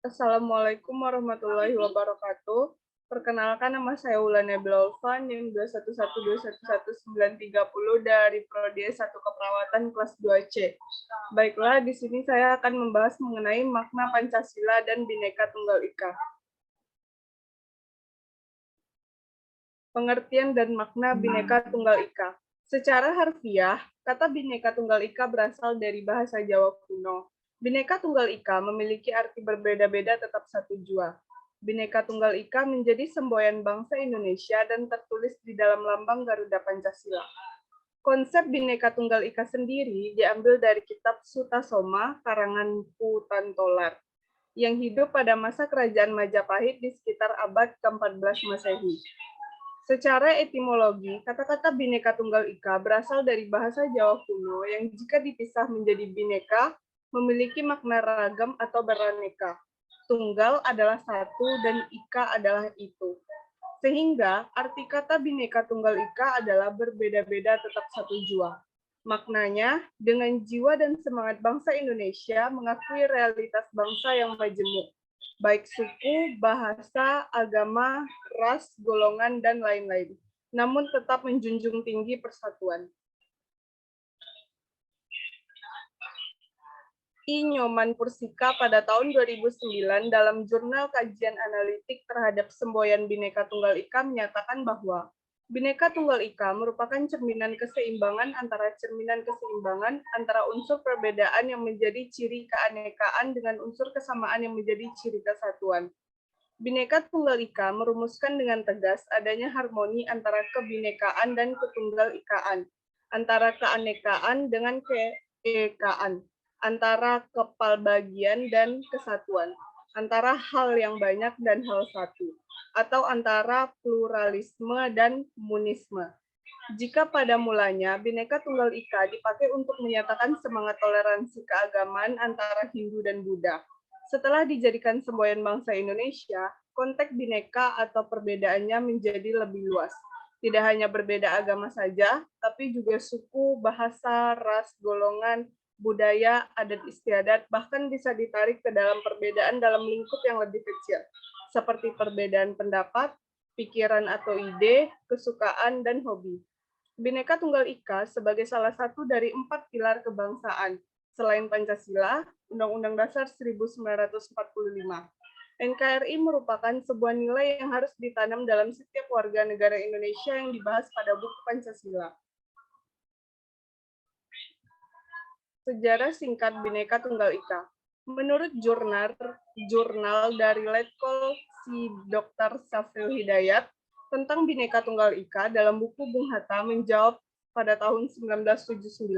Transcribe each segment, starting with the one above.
Assalamualaikum warahmatullahi wabarakatuh. Perkenalkan, nama saya Wulan Nebila Ulfan, NIM 211211930 dari Prodi S1 Keperawatan kelas 2C. Baiklah, di sini saya akan membahas mengenai makna Pancasila dan Bhinneka Tunggal Ika. Pengertian dan makna Bhinneka Tunggal Ika. Secara harfiah, kata Bhinneka Tunggal Ika berasal dari bahasa Jawa kuno. Bhinneka Tunggal Ika memiliki arti berbeda-beda tetap satu jua. Bhinneka Tunggal Ika menjadi semboyan bangsa Indonesia dan tertulis di dalam lambang Garuda Pancasila. Konsep Bhinneka Tunggal Ika sendiri diambil dari kitab Sutasoma karangan Pu Tantolar yang hidup pada masa kerajaan Majapahit di sekitar abad ke-14 Masehi. Secara etimologi, kata-kata Bhinneka Tunggal Ika berasal dari bahasa Jawa kuno yang jika dipisah menjadi bineka, memiliki makna ragam atau beraneka. Tunggal adalah satu dan ika adalah itu. Sehingga arti kata Bhinneka Tunggal Ika adalah berbeda-beda tetap satu jua. Maknanya, dengan jiwa dan semangat bangsa Indonesia mengakui realitas bangsa yang majemuk, baik suku, bahasa, agama, ras, golongan, dan lain-lain, namun tetap menjunjung tinggi persatuan. I. Nyoman Pursika pada tahun 2009 dalam jurnal kajian analitik terhadap semboyan Bhinneka Tunggal Ika menyatakan bahwa Bhinneka Tunggal Ika merupakan cerminan keseimbangan antara unsur perbedaan yang menjadi ciri keanekaan dengan unsur kesamaan yang menjadi ciri kesatuan. Bhinneka Tunggal Ika merumuskan dengan tegas adanya harmoni antara kebinekaan dan ketunggal ikaan, antara keanekaan dengan keekaan, antara kepalbagian dan kesatuan, antara hal yang banyak dan hal satu, atau antara pluralisme dan monisme. Jika pada mulanya Bhinneka Tunggal Ika dipakai untuk menyatakan semangat toleransi keagamaan antara Hindu dan Buddha, setelah dijadikan semboyan bangsa Indonesia, konteks bineka atau perbedaannya menjadi lebih luas. Tidak hanya berbeda agama saja, tapi juga suku, bahasa, ras, golongan, budaya, adat istiadat, bahkan bisa ditarik ke dalam perbedaan dalam lingkup yang lebih kecil, seperti perbedaan pendapat, pikiran atau ide, kesukaan, dan hobi. Bhinneka Tunggal Ika sebagai salah satu dari 4 pilar kebangsaan, selain Pancasila, Undang-Undang Dasar 1945. NKRI merupakan sebuah nilai yang harus ditanam dalam setiap warga negara Indonesia yang dibahas pada buku Pancasila. Sejarah singkat Bhinneka Tunggal Ika. Menurut jurnal dari Letkol Si Dr. Syafril Hidayat tentang Bhinneka Tunggal Ika dalam buku Bung Hatta menjawab pada tahun 1979.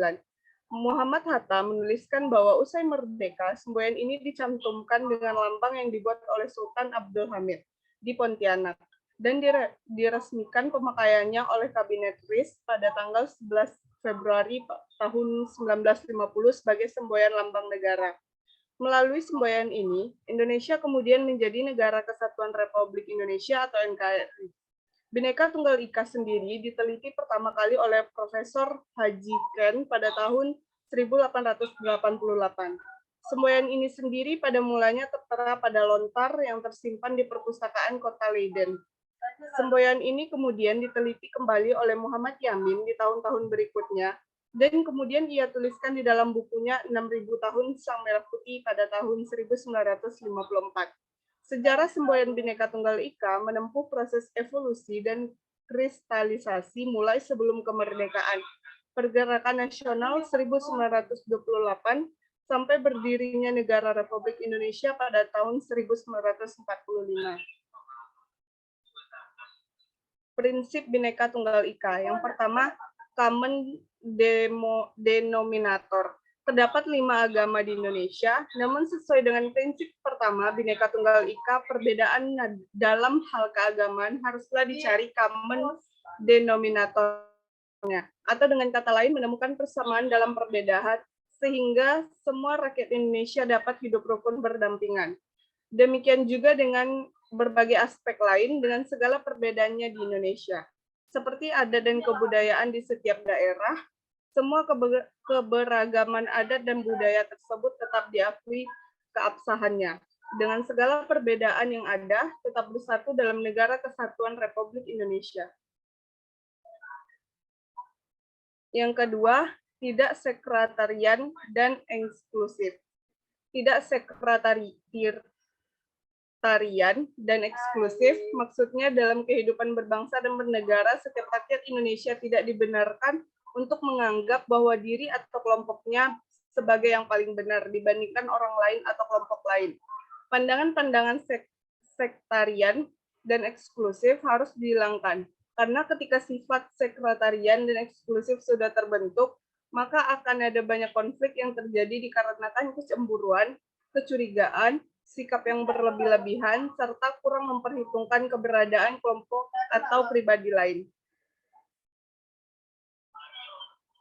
Muhammad Hatta menuliskan bahwa usai merdeka, semboyan ini dicantumkan dengan lambang yang dibuat oleh Sultan Abdul Hamid di Pontianak dan diresmikan pemakaiannya oleh Kabinet RIS pada tanggal 11 Februari tahun 1950 sebagai semboyan lambang negara. Melalui semboyan ini, Indonesia kemudian menjadi Negara Kesatuan Republik Indonesia atau NKRI. Bhinneka Tunggal Ika sendiri diteliti pertama kali oleh Profesor Haji Ken pada tahun 1888. Semboyan ini sendiri pada mulanya tertera pada lontar yang tersimpan di perpustakaan kota Leiden. Semboyan ini kemudian diteliti kembali oleh Muhammad Yamin di tahun-tahun berikutnya, dan kemudian ia tuliskan di dalam bukunya 6.000 tahun Sang Merah Putih pada tahun 1954. Sejarah semboyan Bhinneka Tunggal Ika menempuh proses evolusi dan kristalisasi mulai sebelum kemerdekaan, Pergerakan Nasional 1928, sampai berdirinya Negara Republik Indonesia pada tahun 1945. Prinsip Bhinneka Tunggal Ika. Yang pertama, common denominator. Terdapat 5 agama di Indonesia, namun sesuai dengan prinsip pertama Bhinneka Tunggal Ika, perbedaan dalam hal keagamaan haruslah dicari common denominatornya, atau dengan kata lain menemukan persamaan dalam perbedaan sehingga semua rakyat Indonesia dapat hidup rukun berdampingan. Demikian juga dengan berbagai aspek lain dengan segala perbedaannya di Indonesia, seperti adat dan kebudayaan di setiap daerah. Semua keberagaman adat dan budaya tersebut tetap diakui keabsahannya. dengan segala perbedaan yang ada, tetap bersatu dalam Negara Kesatuan Republik Indonesia. Yang kedua, tidak sekretarian dan eksklusif. Tidak sekretarian dan eksklusif, maksudnya dalam kehidupan berbangsa dan bernegara, setiap rakyat Indonesia tidak dibenarkan untuk menganggap bahwa diri atau kelompoknya sebagai yang paling benar dibandingkan orang lain atau kelompok lain. Pandangan-pandangan sektarian dan eksklusif harus dihilangkan, karena ketika sifat sekretarian dan eksklusif sudah terbentuk, maka akan ada banyak konflik yang terjadi dikarenakan kecemburuan, kecurigaan, sikap yang berlebih-lebihan, serta kurang memperhitungkan keberadaan kelompok atau pribadi lain.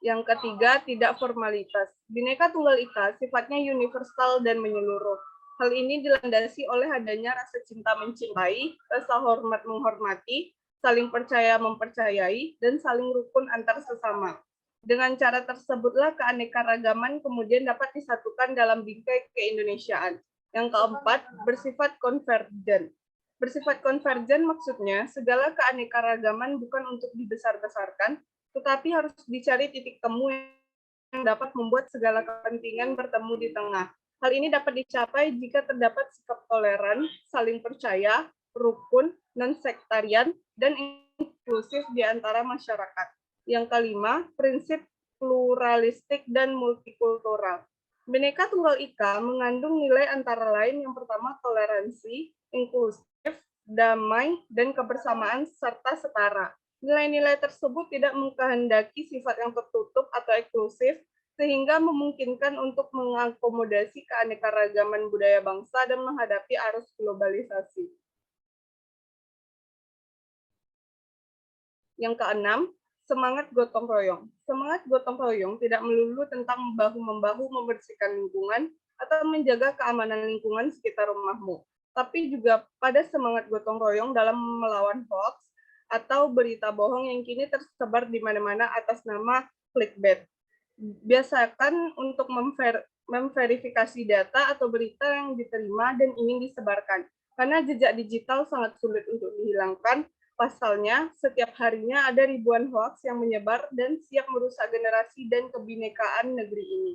Yang ketiga, tidak formalitas. Bhinneka Tunggal Ika sifatnya universal dan menyeluruh. Hal ini dilandasi oleh adanya rasa cinta mencintai, rasa hormat menghormati, saling percaya mempercayai, dan saling rukun antar sesama. Dengan cara tersebutlah keanekaragaman kemudian dapat disatukan dalam bingkai keindonesiaan. Yang keempat, bersifat konvergen. Bersifat konvergen maksudnya segala keanekaragaman bukan untuk dibesar-besarkan, tetapi harus dicari titik temu yang dapat membuat segala kepentingan bertemu di tengah. Hal ini dapat dicapai jika terdapat sikap toleran, saling percaya, rukun, non-sektarian, dan inklusif di antara masyarakat. Yang kelima, prinsip pluralistik dan multikultural. Bhinneka Tunggal Ika mengandung nilai antara lain yang pertama toleransi, inklusif, damai, dan kebersamaan serta setara. Nilai-nilai tersebut tidak mengkehendaki sifat yang tertutup atau eksklusif, sehingga memungkinkan untuk mengakomodasi keanekaragaman budaya bangsa dan menghadapi arus globalisasi. Yang keenam, semangat gotong royong. Semangat gotong royong tidak melulu tentang bahu-membahu membersihkan lingkungan atau menjaga keamanan lingkungan sekitar rumahmu, tapi juga pada semangat gotong royong dalam melawan hoax atau berita bohong yang kini tersebar di mana-mana atas nama clickbait. Biasakan untuk memverifikasi data atau berita yang diterima dan ingin disebarkan, karena jejak digital sangat sulit untuk dihilangkan. Pasalnya, setiap harinya ada ribuan hoax yang menyebar dan siap merusak generasi dan kebinekaan negeri ini.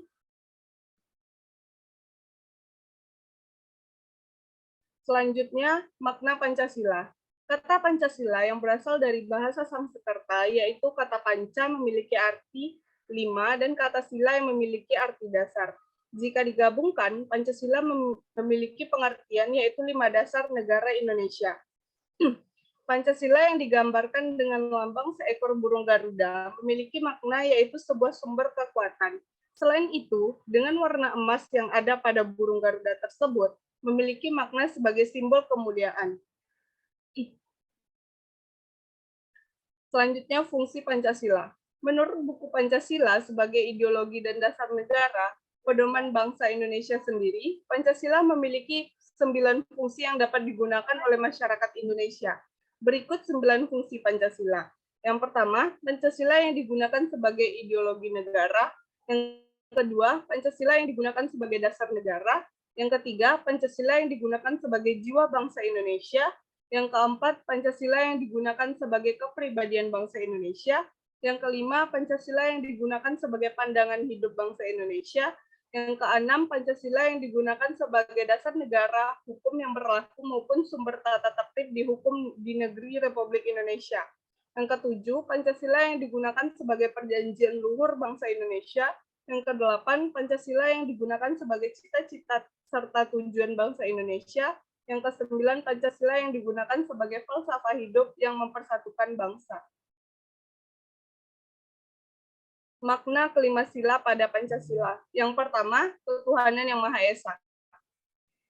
Selanjutnya, makna Pancasila. Kata Pancasila yang berasal dari bahasa Sanskerta, yaitu kata panca memiliki arti 5 dan kata sila yang memiliki arti dasar. Jika digabungkan, Pancasila memiliki pengertian yaitu 5 dasar negara Indonesia. Pancasila yang digambarkan dengan lambang seekor burung Garuda memiliki makna yaitu sebuah sumber kekuatan. Selain itu, dengan warna emas yang ada pada burung Garuda tersebut memiliki makna sebagai simbol kemuliaan. Selanjutnya, fungsi Pancasila. Menurut buku Pancasila sebagai ideologi dan dasar negara, pedoman bangsa Indonesia sendiri, Pancasila memiliki 9 fungsi yang dapat digunakan oleh masyarakat Indonesia. Berikut 9 fungsi Pancasila. Yang pertama, Pancasila yang digunakan sebagai ideologi negara. Yang kedua, Pancasila yang digunakan sebagai dasar negara. Yang ketiga, Pancasila yang digunakan sebagai jiwa bangsa Indonesia. Yang keempat, Pancasila yang digunakan sebagai kepribadian bangsa Indonesia. Yang kelima, Pancasila yang digunakan sebagai pandangan hidup bangsa Indonesia. Yang keenam, Pancasila yang digunakan sebagai dasar negara, hukum yang berlaku maupun sumber tata tertib di hukum di negeri Republik Indonesia. Yang ketujuh, Pancasila yang digunakan sebagai perjanjian luhur bangsa Indonesia. Yang kedelapan, Pancasila yang digunakan sebagai cita-cita serta tujuan bangsa Indonesia. Yang kesembilan, Pancasila yang digunakan sebagai falsafah hidup yang mempersatukan bangsa. Makna kelima sila pada Pancasila. Yang pertama, ketuhanan yang Maha Esa.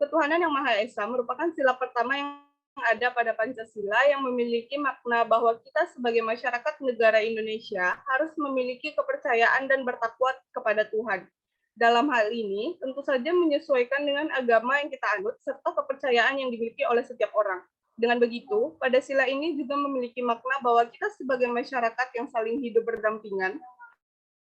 Ketuhanan yang Maha Esa merupakan sila pertama yang ada pada Pancasila yang memiliki makna bahwa kita sebagai masyarakat negara Indonesia harus memiliki kepercayaan dan bertakwa kepada Tuhan. Dalam hal ini, tentu saja menyesuaikan dengan agama yang kita anut serta kepercayaan yang dimiliki oleh setiap orang. Dengan begitu, pada sila ini juga memiliki makna bahwa kita sebagai masyarakat yang saling hidup berdampingan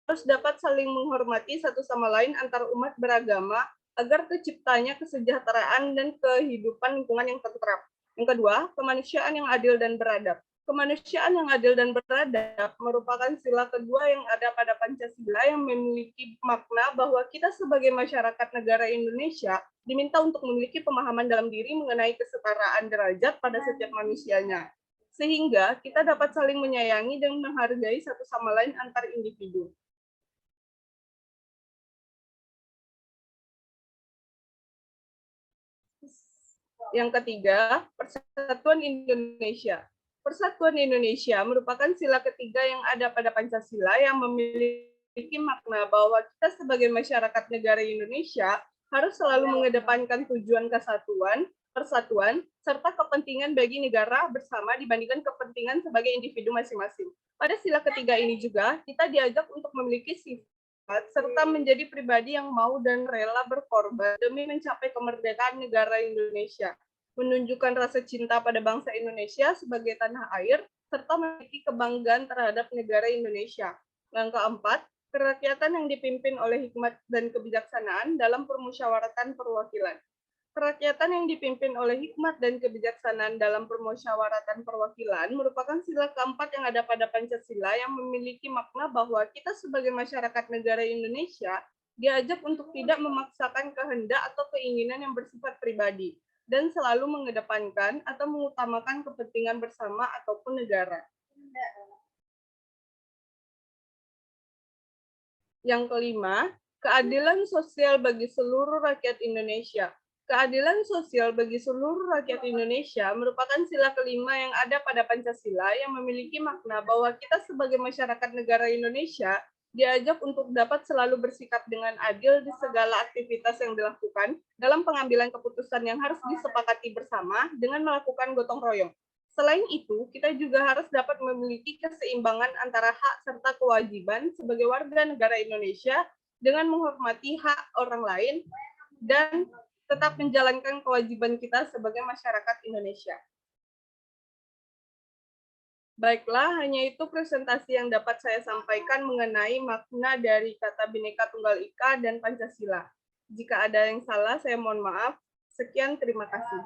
harus dapat saling menghormati satu sama lain antar umat beragama agar terciptanya kesejahteraan dan kehidupan lingkungan yang tentram. Yang kedua, kemanusiaan yang adil dan beradab. Kemanusiaan yang adil dan beradab merupakan sila kedua yang ada pada Pancasila yang memiliki makna bahwa kita sebagai masyarakat negara Indonesia diminta untuk memiliki pemahaman dalam diri mengenai kesetaraan derajat pada setiap manusianya. Sehingga kita dapat saling menyayangi dan menghargai satu sama lain antar individu. Yang ketiga, Persatuan Indonesia. Persatuan Indonesia merupakan sila ketiga yang ada pada Pancasila yang memiliki makna bahwa kita sebagai masyarakat negara Indonesia harus selalu mengedepankan tujuan kesatuan, persatuan, serta kepentingan bagi negara bersama dibandingkan kepentingan sebagai individu masing-masing. Pada sila ketiga ini juga, kita diajak untuk memiliki sifat serta menjadi pribadi yang mau dan rela berkorban demi mencapai kemerdekaan negara Indonesia, menunjukkan rasa cinta pada bangsa Indonesia sebagai tanah air, serta memiliki kebanggaan terhadap negara Indonesia. Yang keempat, kerakyatan yang dipimpin oleh hikmat dan kebijaksanaan dalam permusyawaratan perwakilan. Kerakyatan yang dipimpin oleh hikmat dan kebijaksanaan dalam permusyawaratan perwakilan merupakan sila keempat yang ada pada Pancasila yang memiliki makna bahwa kita sebagai masyarakat negara Indonesia diajak untuk tidak memaksakan kehendak atau keinginan yang bersifat pribadi dan selalu mengedepankan atau mengutamakan kepentingan bersama ataupun negara. Yang kelima, keadilan sosial bagi seluruh rakyat Indonesia. Keadilan sosial bagi seluruh rakyat Indonesia merupakan sila kelima yang ada pada Pancasila yang memiliki makna bahwa kita sebagai masyarakat negara Indonesia diajak untuk dapat selalu bersikap dengan adil di segala aktivitas yang dilakukan dalam pengambilan keputusan yang harus disepakati bersama dengan melakukan gotong royong. Selain itu, kita juga harus dapat memiliki keseimbangan antara hak serta kewajiban sebagai warga negara Indonesia dengan menghormati hak orang lain dan tetap menjalankan kewajiban kita sebagai masyarakat Indonesia. Baiklah, hanya itu presentasi yang dapat saya sampaikan mengenai makna dari kata Bhinneka Tunggal Ika dan Pancasila. Jika ada yang salah, saya mohon maaf. Sekian, terima kasih.